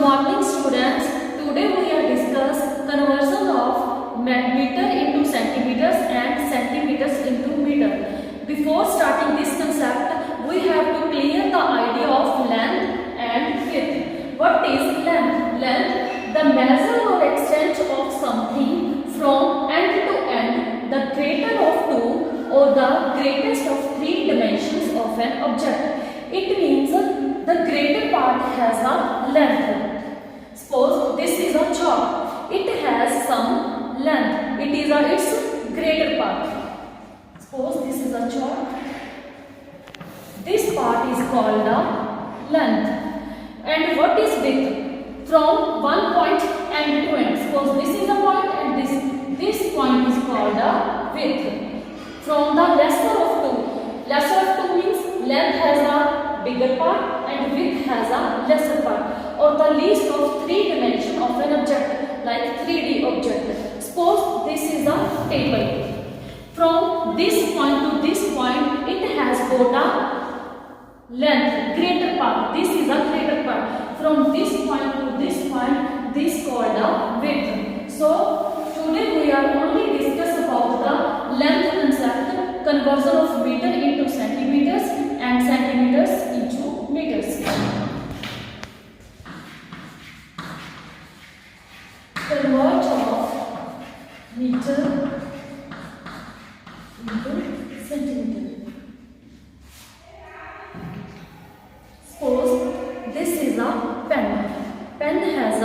morning students. Today we are discuss conversion of meter into centimeters and centimeters into meter. Before starting this concept, we have to clear the idea of length and width. What is length? Length, the measure or extent of something from end to end, the greater of two or the greatest of three dimensions of an object. It means the greater part has a length. Suppose this is a chalk. It has some length. It is its greater part. Suppose this is a chalk. This part is called the length. And what is width? From one point end to end. Suppose this is a point and this point is called the width. From the lesser of two. Lesser of two means length has a bigger part and width has a lesser part, or the least of three dimensions of an object, like 3D object. Suppose this is a table. From this point to this point, it has got a length, greater part. This is a greater part. From this point to this point, this called a width. So today we are only discuss about the length concept, conversion of meter into centimeters and centimeters into meters. Convert of meter into centimeter. Suppose this is a pen. Pen has a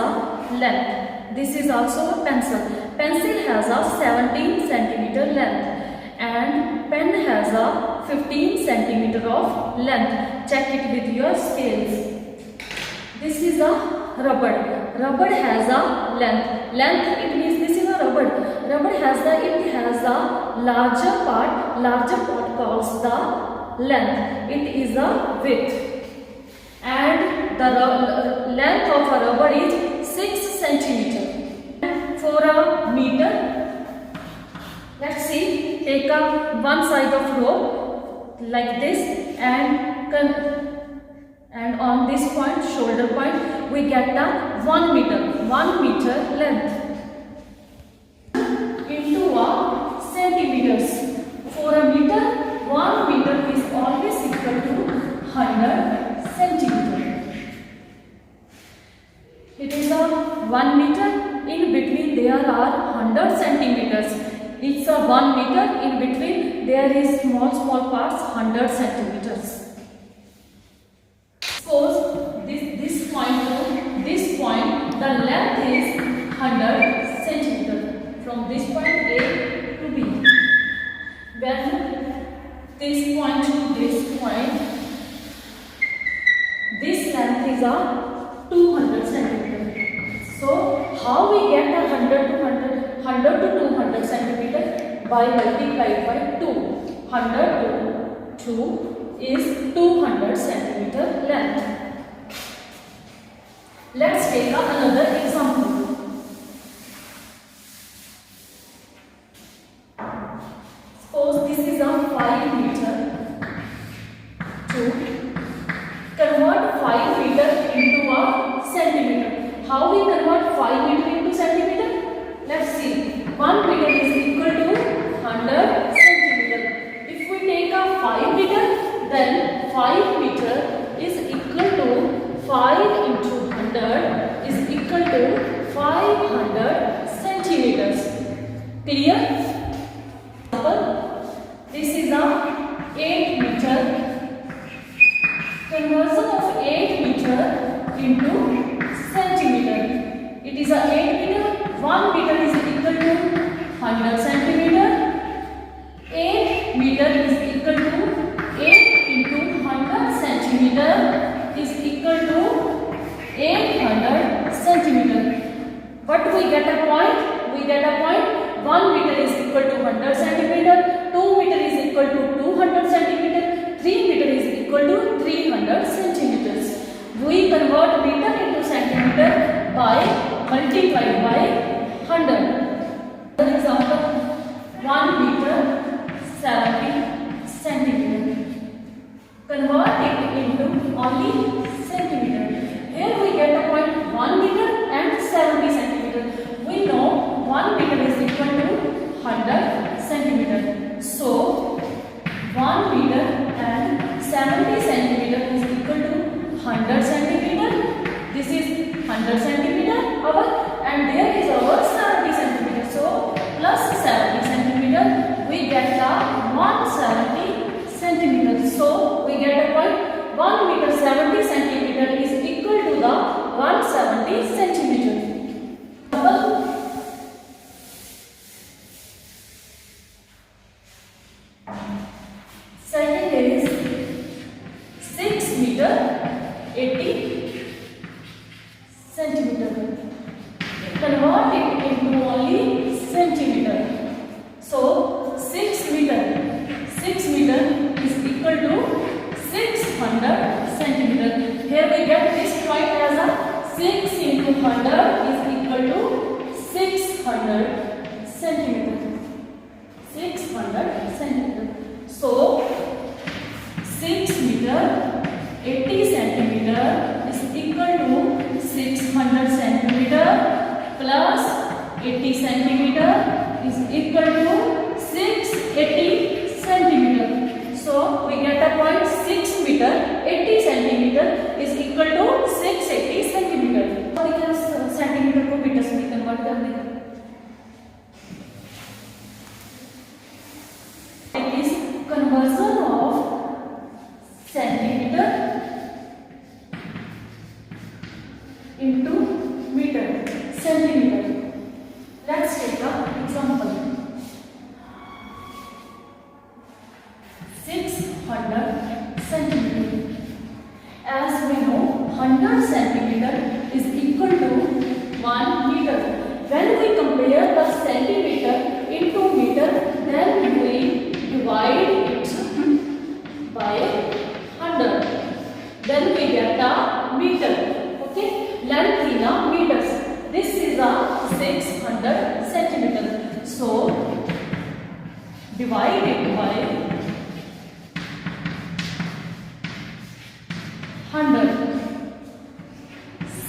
length. This is also a pencil. Pencil has a 17 centimeter length. And pen has a 15 centimeter of length. Check it with your scales. This is a rubber. Rubber has a length. Length, it means this is a rubber. Rubber it has a larger part. Larger part calls the length. It is a width. And the length of a rubber is 6 centimeter. For a meter, let's see, take up one side of rope like this and on this point, shoulder point, we get the 1 meter. 1 meter length into a centimeters. For a meter, 1 meter is always equal to 100 centimeter. It is a 1 meter. In between there are 100 centimeters. It's a 1 meter. In between there is small parts 100 centimeters. Suppose this point to this point, the length is 100 centimeter. From this point A to B. When this point to this point, this length is a 200 centimeter. So how we get a 100 to 200 centimeter? By multiplied by 2. 100 to 2 is 200 centimeter length. Let's take another example. Suppose this is a 5 meter. To convert 5 meter into a centimeter. How we convert 5 meter into centimeter? Let's see. 1 meter is equal to 100 centimeter. If we take a 5 meter, then 5 meter is equal to 5 into 100 is equal to 500 centimeters. Clear? This is a 8 meter. Conversion of 8 meter into centimeter. It is a 8 meter. 1 meter is equal to 100 centimeter. 8 meter is equal to 8 into 100 centimeter is equal to 800 centimeter. What we get a point? We get a point. 1 meter is equal to 100 centimeter. 2 meter is equal to 200 centimeter. 3 meter is equal to 300 centimeters. We convert meter into centimeter by multiplied by 100. For example, 1 meter 70 centimeter. Convert it into only centimeter. Here we get a point 1 600 centimeter our, and there is our 70 centimeter. So plus 70 centimeter we get the 170 centimeter. So we get a point 1 meter 70 centimeter is equal to the 170 centimeter. Second is 6 meter 80 centimeter. Convert it into only centimeter. So 6 meter is equal to 600 centimeter. Here we get this point as a 6 into 100 is equal to 600 centimeter. 600 centimeter. So 6 meter 80 centimeter is equal to 600 centimeter plus 80 centimeter is equal to 680 centimeter. So we get a point 6 meter 80 centimeter is equal to 680 centimeter. Centimetre को metre में convert कर देंगे. It is conversion of centimeter into meter. Centimeter. Let's take an example. 600 centimeter. As we know, 100 centimeter is equal to 1 meter. When we compare the centimeter into meter, then we divide it by 100. Then we get a meter. Okay, length in a meters. This is a 600 centimeter. So divide it by 100.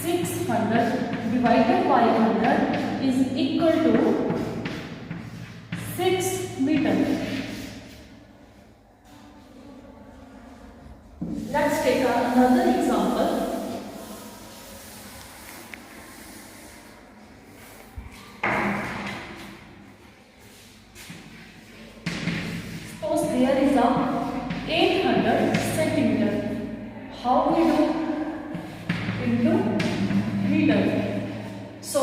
600 divided by 100 is equal to 6 meter. Let's take another example. Suppose there is a 800 centimeter. How we do? Into meter. So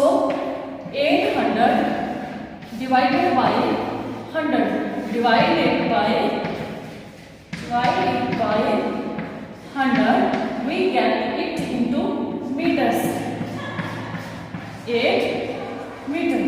800 divided by 100 divided by 100 we get it into meters. 8 meter.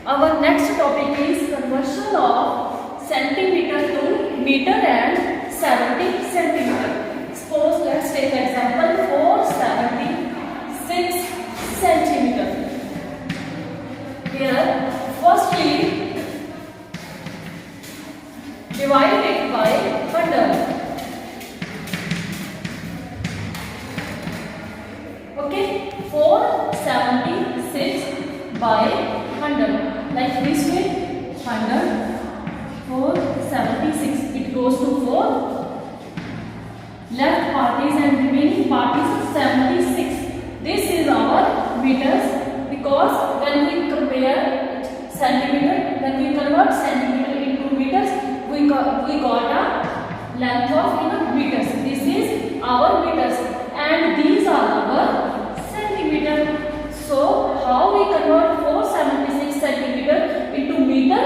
Our next topic is conversion of centimeter to meter and 70 centimeter. Suppose let's take example 476 centimeter. Here firstly divide it by 100. Okay, 476 by 100. Like this way, 100, 476. It goes to 4. Left part is and remaining part is 76. This is our meters, because when we compare centimeter, when we convert centimeter into meters, we got a length of meters. This is our meters, and these are our centimeter. So how we convert 476 centimeter into meter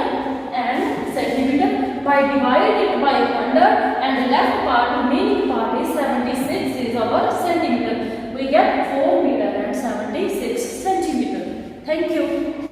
and centimeter? By dividing it by 100, and the left part, remaining part is 76 is our centimeter. We get